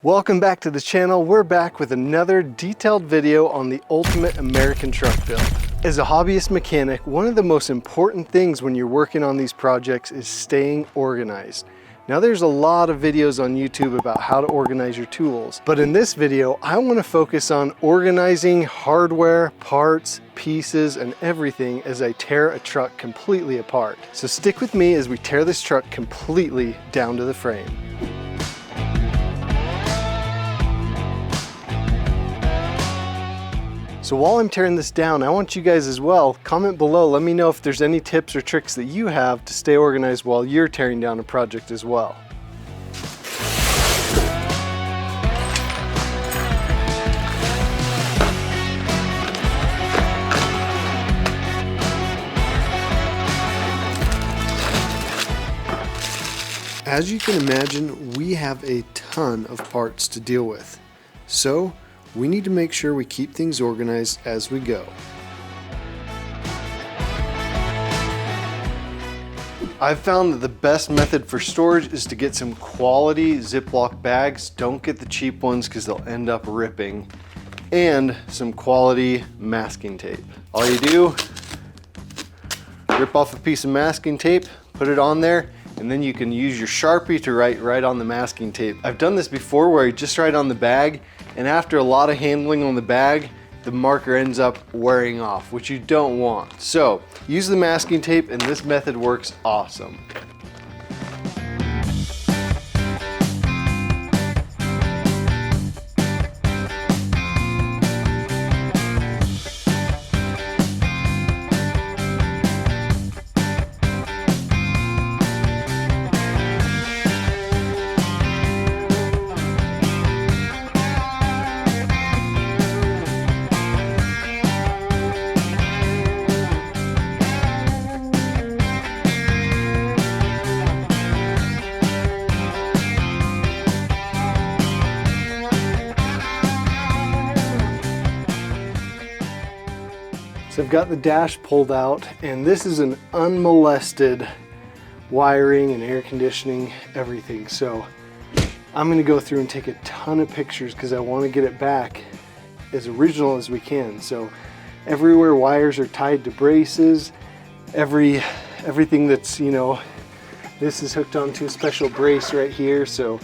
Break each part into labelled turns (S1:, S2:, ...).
S1: Welcome back to the channel. We're back with another detailed video on the ultimate American truck build. As a hobbyist mechanic, one of the most important things when you're working on these projects is staying organized. Now there's a lot of videos on YouTube about how to organize your tools, but in this video, I want to focus on organizing hardware, parts, pieces, and everything as I tear a truck completely apart. So stick with me as we tear this truck completely down to the frame. So while I'm tearing this down, I want you guys as well, comment below, let me know if there's any tips or tricks that you have to stay organized while you're tearing down a project as well. As you can imagine, we have a ton of parts to deal with. So we need to make sure we keep things organized as we go. I've found that the best method for storage is to get some quality Ziploc bags. Don't get the cheap ones because they'll end up ripping. And some quality masking tape. All you do, rip off a piece of masking tape, put it on there, and then you can use your Sharpie to write right on the masking tape. I've done this before where you just write on the bag, and after a lot of handling on the bag, the marker ends up wearing off, which you don't want. So use the masking tape, and this method works awesome. So I've got the dash pulled out, and this is an unmolested wiring and air conditioning, everything. So I'm going to go through and take a ton of pictures because I want to get it back as original as we can. So everywhere wires are tied to braces, everything that's, you know, this is hooked onto a special brace right here. So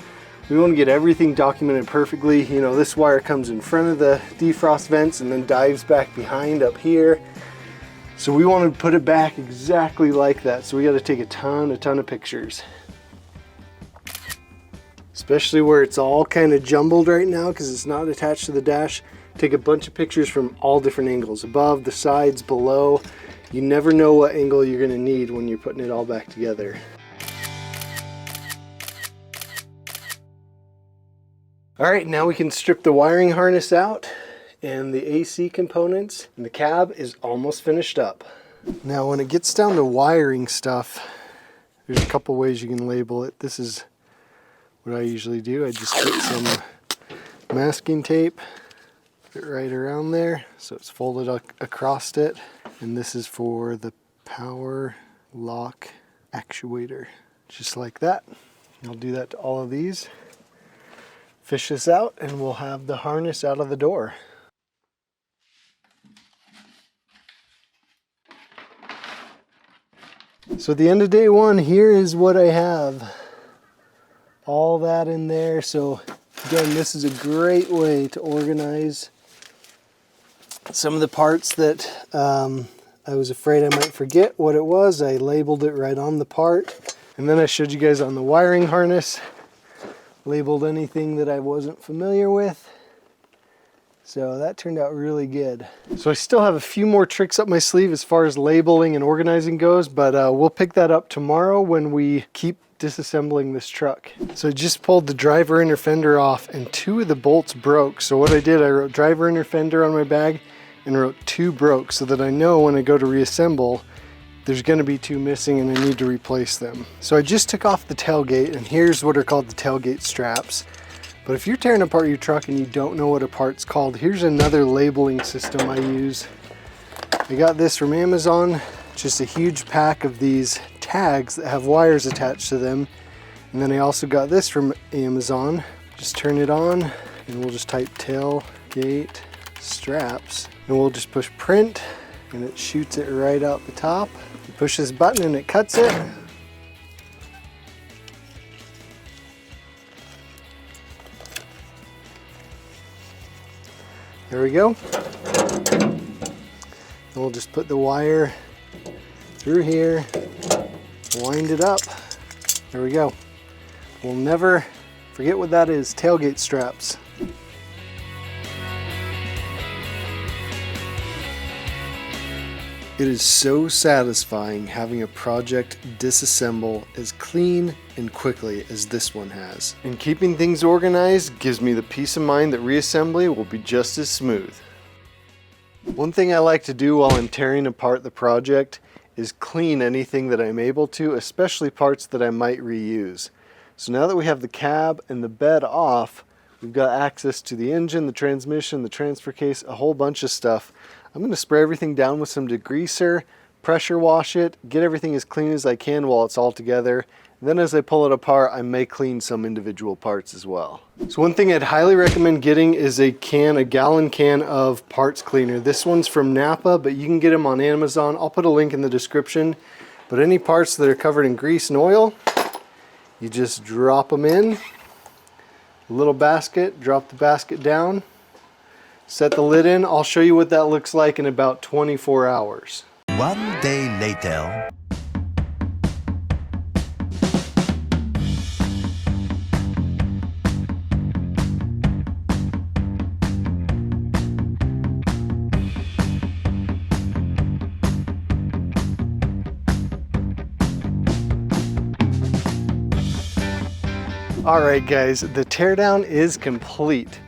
S1: we want to get everything documented perfectly. You know, this wire comes in front of the defrost vents and then dives back behind up here. So we want to put it back exactly like that. So we got to take a ton of pictures. Especially where it's all kind of jumbled right now because it's not attached to the dash. Take a bunch of pictures from all different angles, above, the sides, below. You never know what angle you're going to need when you're putting it all back together. All right, now we can strip the wiring harness out, and the AC components, and the cab is almost finished up. Now when it gets down to wiring stuff, there's a couple ways you can label it. This is what I usually do. I just get some masking tape, put it right around there so it's folded across it. And this is for the power lock actuator, just like that. I'll do that to all of these. Fish this out, and we'll have the harness out of the door. So at the end of day one, here is what I have. All that in there. So again, this is a great way to organize some of the parts that I was afraid I might forget what it was. I labeled it right on the part. And then I showed you guys on the wiring harness, labeled anything that I wasn't familiar with. So that turned out really good. So I still have a few more tricks up my sleeve as far as labeling and organizing goes, but we'll pick that up tomorrow when we keep disassembling this truck. So I just pulled the driver inner fender off, and 2 of the bolts broke. So what I did, I wrote driver inner fender on my bag and wrote 2 broke so that I know when I go to reassemble, there's going to be 2 missing and I need to replace them. So I just took off the tailgate, and here's what are called the tailgate straps. But if you're tearing apart your truck and you don't know what a part's called, here's another labeling system I use. I got this from Amazon, just a huge pack of these tags that have wires attached to them. And then I also got this from Amazon, Just turn it on and we'll just type tailgate straps and we'll just push print and it shoots it right out the top. You push this button and it cuts it. There we go. And we'll just put the wire through here, wind it up. There we go. We'll never forget what that is, tailgate straps. It is so satisfying having a project disassemble as clean and quickly as this one has. And keeping things organized gives me the peace of mind that reassembly will be just as smooth. One thing I like to do while I'm tearing apart the project is clean anything that I'm able to, especially parts that I might reuse. So now that we have the cab and the bed off, we've got access to the engine, the transmission, the transfer case, a whole bunch of stuff. I'm going to spray everything down with some degreaser, pressure wash it, get everything as clean as I can while it's all together. And then as I pull it apart, I may clean some individual parts as well. So one thing I'd highly recommend getting is a gallon can of parts cleaner. This one's from Napa, but you can get them on Amazon. I'll put a link in the description. But any parts that are covered in grease and oil, you just drop them in a little basket, drop the basket down, set the lid in. I'll show you what that looks like in about 24 hours.
S2: One day later.
S1: All right guys, the teardown is complete.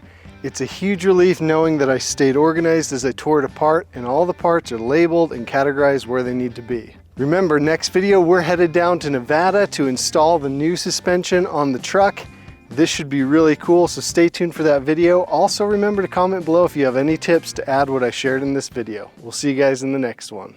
S1: It's a huge relief knowing that I stayed organized as I tore it apart and all the parts are labeled and categorized where they need to be. Remember, next video we're headed down to Nevada to install the new suspension on the truck. This should be really cool, so stay tuned for that video. Also remember to comment below if you have any tips to add what I shared in this video. We'll see you guys in the next one.